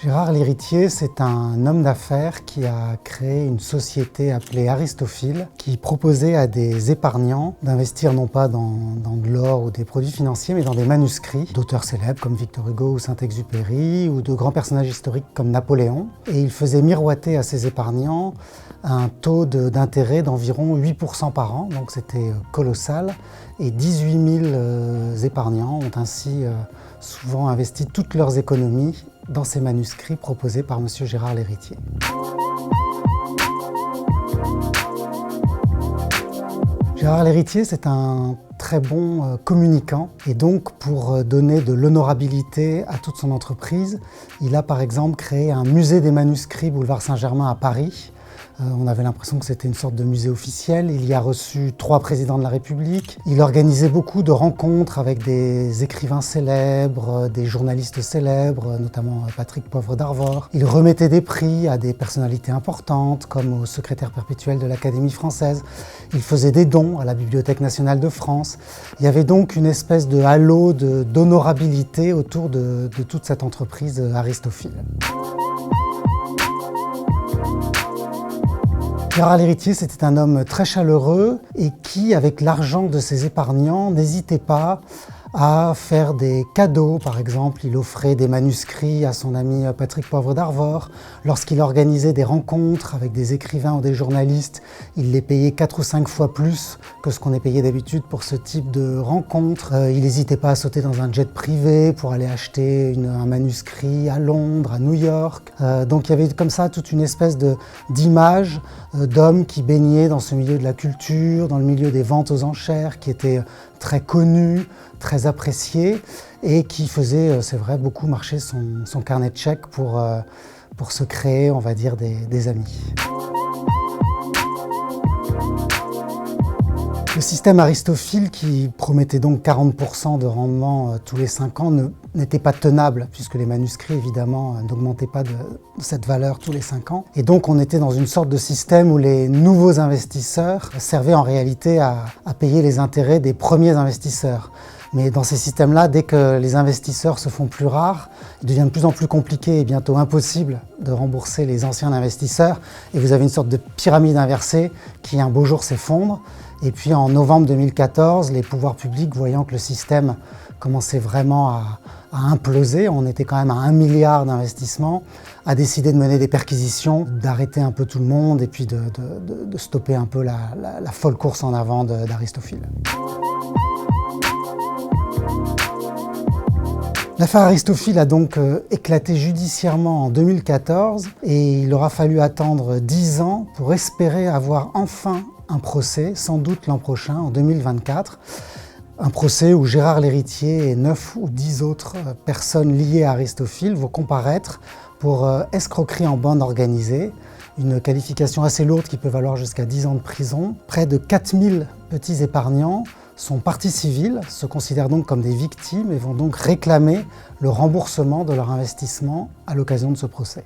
Gérard l'Héritier, c'est un homme d'affaires qui a créé une société appelée Aristophil qui proposait à des épargnants d'investir non pas dans de l'or ou des produits financiers, mais dans des manuscrits d'auteurs célèbres comme Victor Hugo ou Saint-Exupéry ou de grands personnages historiques comme Napoléon. Et il faisait miroiter à ses épargnants un taux d'intérêt d'environ 8% par an, donc c'était colossal. Et 18 000 épargnants ont ainsi souvent investi toutes leurs économies dans ces manuscrits proposés par M. Gérard l'Héritier. Gérard l'Héritier, c'est un très bon communicant et donc pour donner de l'honorabilité à toute son entreprise, il a par exemple créé un musée des manuscrits boulevard Saint-Germain à Paris. On avait l'impression que c'était une sorte de musée officiel. Il y a reçu 3 présidents de la République. Il organisait beaucoup de rencontres avec des écrivains célèbres, des journalistes célèbres, notamment Patrick Poivre d'Arvor. Il remettait des prix à des personnalités importantes, comme au secrétaire perpétuel de l'Académie française. Il faisait des dons à la Bibliothèque nationale de France. Il y avait donc une espèce de halo d'honorabilité autour de toute cette entreprise Aristophil. Gérard l'Héritier, c'était un homme très chaleureux et qui, avec l'argent de ses épargnants, n'hésitait pas à faire des cadeaux. Par exemple, il offrait des manuscrits à son ami Patrick Poivre d'Arvor. Lorsqu'il organisait des rencontres avec des écrivains ou des journalistes, il les payait 4 ou 5 fois plus que ce qu'on est payé d'habitude pour ce type de rencontres. Il n'hésitait pas à sauter dans un jet privé pour aller acheter un manuscrit à Londres, à New York. Donc il y avait comme ça toute une espèce d'image d'homme qui baignait dans ce milieu de la culture, dans le milieu des ventes aux enchères, qui était très connu, très apprécié et qui faisait, c'est vrai, beaucoup marcher son carnet de chèques pour se créer, on va dire, des amis. Le système Aristophil, qui promettait donc 40% de rendement tous les 5 ans, n'était pas tenable, puisque les manuscrits, évidemment, n'augmentaient pas de cette valeur tous les 5 ans. Et donc, on était dans une sorte de système où les nouveaux investisseurs servaient en réalité à payer les intérêts des premiers investisseurs. Mais dans ces systèmes-là, dès que les investisseurs se font plus rares, il devient de plus en plus compliqué et bientôt impossible de rembourser les anciens investisseurs. Et vous avez une sorte de pyramide inversée qui, un beau jour, s'effondre. Et puis en novembre 2014, les pouvoirs publics, voyant que le système commençait vraiment à imploser, on était quand même à 1 milliard d'investissements, a décidé de mener des perquisitions, d'arrêter un peu tout le monde et puis de stopper un peu la folle course en avant d'Aristophil. L'affaire Aristophil a donc éclaté judiciairement en 2014 et il aura fallu attendre 10 ans pour espérer avoir enfin un procès, sans doute l'an prochain, en 2024. Un procès où Gérard l'Héritier et 9 ou 10 autres personnes liées à Aristophil vont comparaître pour escroquerie en bande organisée, une qualification assez lourde qui peut valoir jusqu'à 10 ans de prison. Près de 4000 petits épargnants sont partie civile, se considèrent donc comme des victimes et vont donc réclamer le remboursement de leur investissement à l'occasion de ce procès.